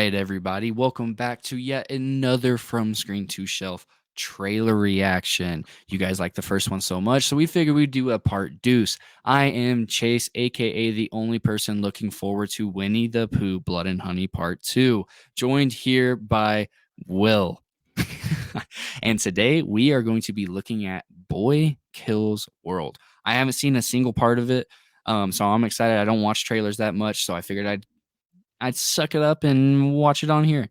right, everybody. Welcome back to yet another From Screen to Shelf trailer reaction. You guys like the first one so much, so we figured we'd do a part deuce. I am Chase, aka the only person looking forward to Winnie the Pooh Blood and Honey Part 2, joined here by Will. And today we are going to be looking at Boy Kills World. I haven't seen a single part of it, so I'm excited. I don't watch trailers that much, so I figured I'd suck it up and watch it on here.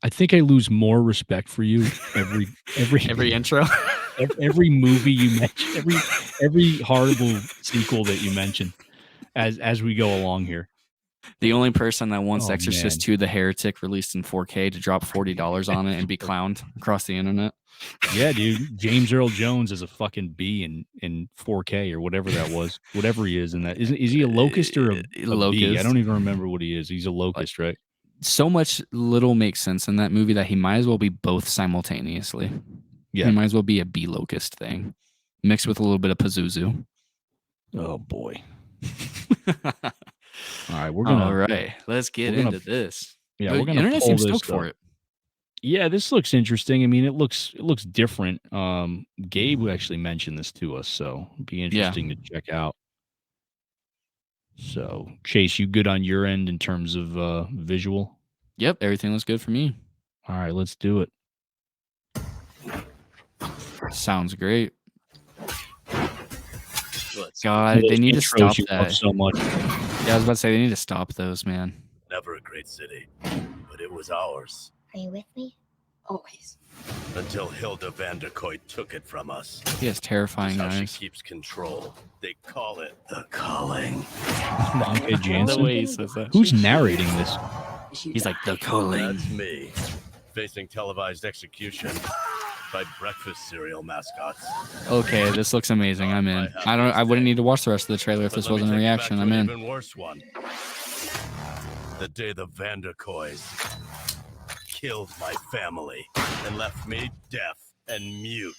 I think I lose more respect for you every Every intro. every movie you mention, every horrible sequel that you mention as we go along here. The only person that wants Oh, Exorcist man. 2 The Heretic released in 4K to drop $40 on it and be clowned across the internet. Yeah, dude. James Earl Jones is a fucking B in 4K or whatever that was. Whatever he is in that. Is he a locust or a B? I Locust. don't even remember what he is. He's a locust, right? So much little makes sense in that movie that he might as well be both simultaneously. Yeah. He might as well be a bee locust thing mixed with a little bit of Pazuzu. Oh boy. All right, All right, let's get into this. Yeah, The we're gonna internet pull seems this stoked for up. it. Yeah, this looks interesting. I mean, it looks different. Gabe actually mentioned this to us, so it'd be interesting to check out. So, Chase, you good on your end in terms of visual? Yep, everything looks good for me. All right, let's do it. Sounds great. God, they need to stop that so much. Yeah, I was about to say they need to stop those, man. Never a great city, but it was ours. Are you with me? Always. Until Hilda Vanderkoy took it from us. He has terrifying That's how eyes. she keeps control. They call it the calling. Monkey Jansen. The way he says that. Who's narrating this? He's like the calling. That's me, facing televised execution by breakfast cereal mascots. Okay, this looks amazing. I'm in. I wouldn't need to watch the rest of the trailer if But this let me wasn't a take you back reaction. to I'm an in. Even worse one. The day the Vanderkoys killed my family and left me deaf and mute.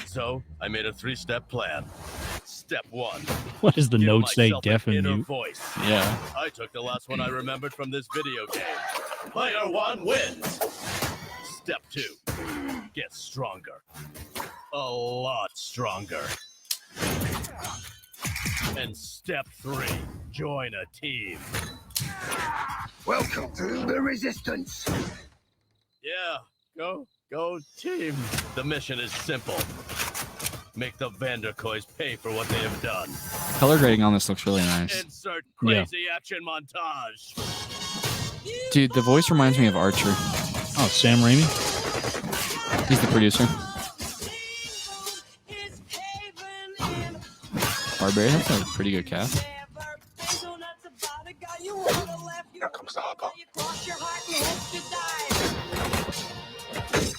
So I made a 3-step plan. Step 1. What does the give note say? myself Deaf an and inner mute. voice. Yeah. I took the last one I remembered from this video game. Player 1 wins. Step 2. Get stronger. A lot stronger. And step 3. Join a team. Welcome to the Resistance. Yeah, go team. The mission is simple. Make the Vanderkoys pay for what they have done. Color grading on this looks really nice. Insert crazy action montage. Dude, the voice reminds me of Archer. Oh, Sam Raimi? He's the producer. Barbarian has a pretty good cast. Here comes the hopper.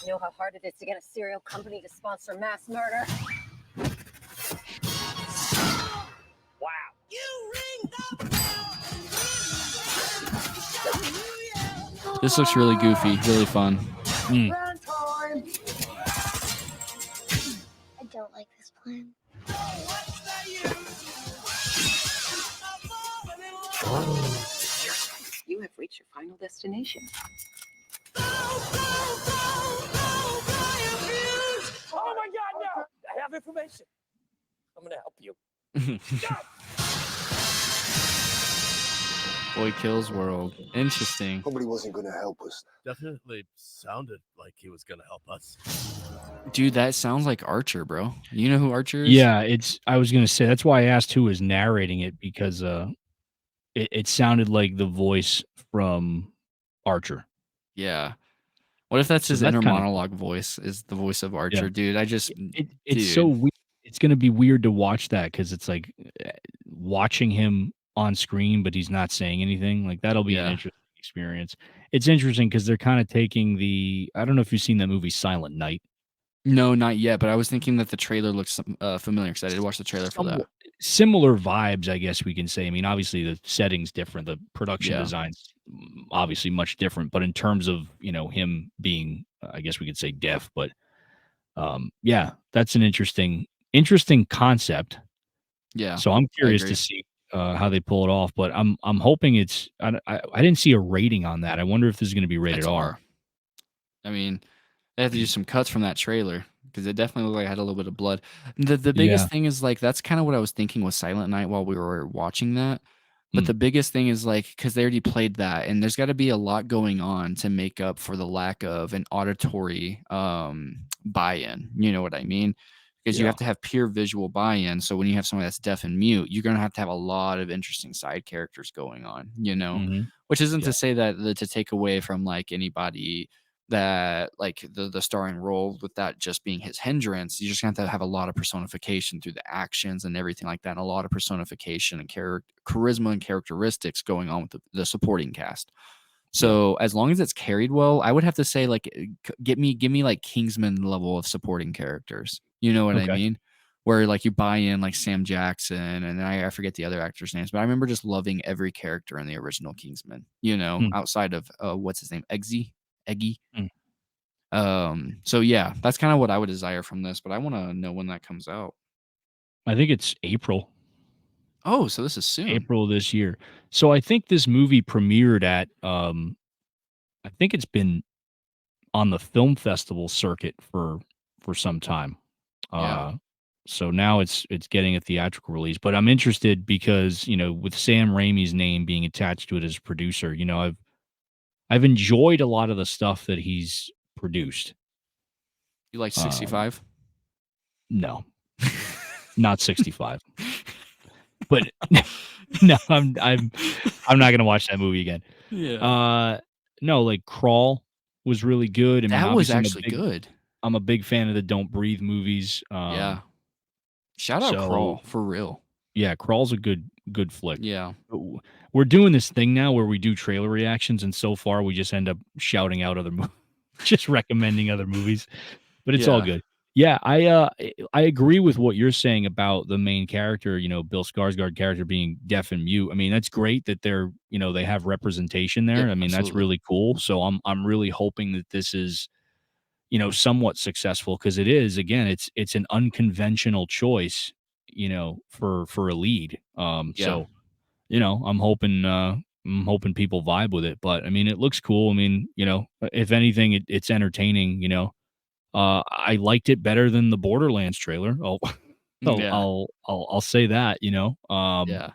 You know how hard it is to get a cereal company to sponsor mass murder? Wow. This looks really goofy, really fun. Mm. Run time. I don't like this plan. You have reached your final destination. Oh my God, no! I have information. I'm gonna help you. Boy Kills World. Interesting. Nobody wasn't gonna help us. Definitely sounded like he was gonna help us. Dude, that sounds like Archer, bro. You know who Archer is? Yeah, I was gonna say that's why I asked who was narrating it because it sounded like the voice from Archer. Yeah. What if that's So his that's inner kinda monologue voice? Is the voice of Archer, Yeah. dude? It's dude. so weird. It's gonna be weird to watch that because it's like watching him on screen, but he's not saying anything. Like that'll be an Yeah. interesting experience. It's interesting because they're kind of taking the. I don't know if you've seen that movie Silent Night. No, not yet. But I was thinking that the trailer looks familiar because I did watch the trailer for that. Somewhat similar vibes, I guess we can say. I mean, obviously the setting's different, the production Yeah. design's obviously much different, but in terms of him being, I guess we could say deaf, but yeah, that's an interesting concept. Yeah. So I'm curious agree. to see how they pull it off, but I'm hoping it's. I didn't see a rating on that. I wonder if this is going to be rated It's R. R. I mean, they have to do some cuts from that trailer because it definitely looked like it had a little bit of blood. The Yeah. biggest thing is like that's kind of what I was thinking with Silent Night while we were watching that. But Mm. the biggest thing is like because they already played that, and there's got to be a lot going on to make up for the lack of an auditory buy-in. You know what I mean? Because you Yeah. have to have pure visual buy-in. So when you have someone that's deaf and mute, you're gonna have to have a lot of interesting side characters going on. Mhm. Which isn't Yeah. to say that to take away from like anybody that like the starring role with that just being his hindrance. You just have to have a lot of personification through the actions and everything like that, and a lot of personification and charisma and characteristics going on with the supporting cast. So as long as it's carried well, I would have to say like give me like Kingsman level of supporting characters. You know what I Okay. mean? Where like you buy in like Sam Jackson, and I forget the other actors' names, but I remember just loving every character in the original Kingsman. Hmm. Outside of what's his name, Eggy. Mm. So yeah, that's kind of what I would desire from this, but I want to know when that comes out. I think it's April. Oh, so this is soon. April this year. So I think this movie premiered at I think it's been on the film festival circuit for some time. Yeah. So now it's getting a theatrical release, but I'm interested because, with Sam Raimi's name being attached to it as producer, I've enjoyed a lot of the stuff that he's produced. You like Um, 65? No, not 65. But no, I'm not gonna watch that movie again. Yeah. No, like Crawl was really good. I mean, That was obviously actually good. I'm a big fan of the Don't Breathe movies. Yeah. Shout out so Crawl for real. yeah, Crawl's a good flick. Yeah. We're doing this thing now where we do trailer reactions, and so far we just end up shouting out other movies, just recommending other movies, but it's all Yeah. good. Yeah, I agree with what you're saying about the main character, Bill Skarsgård character being deaf and mute. I mean, that's great that they're, they have representation there. Yep, I mean, that's absolutely. really cool. So I'm really hoping that this is, somewhat successful because it is. Again, it's an unconventional choice, for a lead. Yeah. So, I'm hoping people vibe with it. But I mean, it looks cool. I mean, if anything, it's entertaining, I liked it better than the Borderlands trailer. Yeah. I'll say that, Yeah.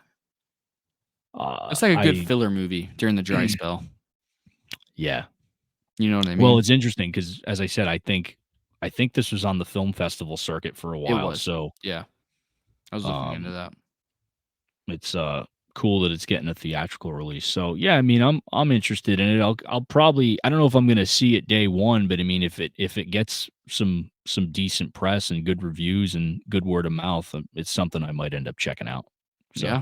It's like a good I filler movie during the dry spell. yeah. You know what I mean? Well, it's interesting because, as I said, I think this was on the film festival circuit for a It while. was. So Yeah. I was looking into that. it's cool that it's getting a theatrical release. So yeah, I mean, I'm interested in it. I'll probably, I don't know if I'm going to see it day one, but I mean, if it gets some decent press and good reviews and good word of mouth, it's something I might end up checking out. So, Yeah.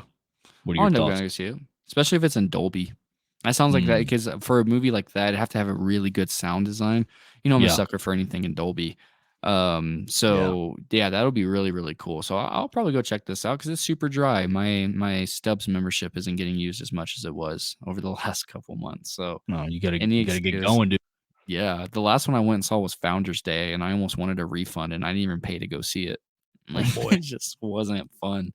what are I'll your end up thoughts? going to see it, especially if it's in Dolby. That sounds like that because for a movie like that, it'd have to have a really good sound design. I'm a Yeah. sucker for anything in Dolby. So yeah, that'll be really, really cool. So I'll probably go check this out because it's super dry. My Stubs membership isn't getting used as much as it was over the last couple months. So No, you gotta any get excuse. going, dude. Yeah, the last one I went and saw was Founders Day, and I almost wanted a refund, and I didn't even pay to go see it. Like, boy. it just wasn't fun.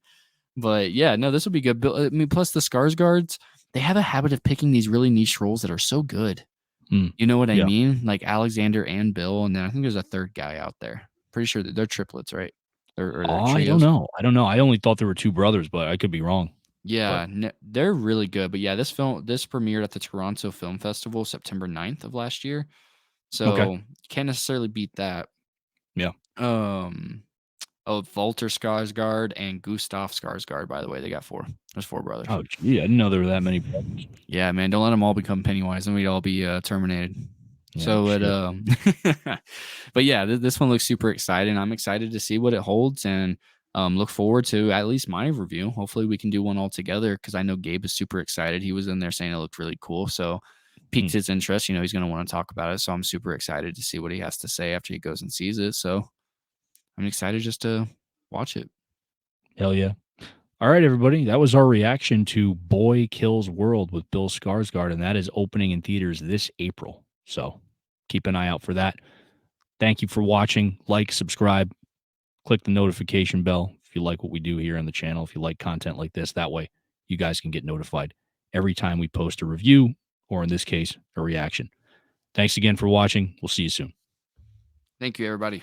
But yeah, no, this would be good. I mean, plus the Skarsgårds, they have a habit of picking these really niche roles that are so good. Mm. You know what I Yeah. mean? Like Alexander and Bill, and then I think there's a third guy out there. Pretty sure that they're triplets, right? Or they're I don't trios. know. I only thought there were two brothers, but I could be wrong. Yeah, they're really good. But yeah, this premiered at the Toronto Film Festival September 9th of last year. So you can't necessarily beat that. Yeah. Walter Skarsgård and Gustav Skarsgård, by the way, they got four. There's four brothers. Oh, gee, I didn't know there were that many brothers. Yeah, man, don't let them all become Pennywise, and we'd all be terminated. Yeah, So shit. but yeah, this one looks super exciting. I'm excited to see what it holds, and look forward to at least my review. Hopefully, we can do one all together because I know Gabe is super excited. He was in there saying it looked really cool, so piqued his interest. He's going to want to talk about it. So I'm super excited to see what he has to say after he goes and sees it. So I'm excited just to watch it. Hell yeah. All right, everybody. That was our reaction to Boy Kills World with Bill Skarsgård, and that is opening in theaters this April. So keep an eye out for that. Thank you for watching. Like, subscribe, click the notification bell if you like what we do here on the channel, if you like content like this. That way you guys can get notified every time we post a review, or in this case, a reaction. Thanks again for watching. We'll see you soon. Thank you, everybody.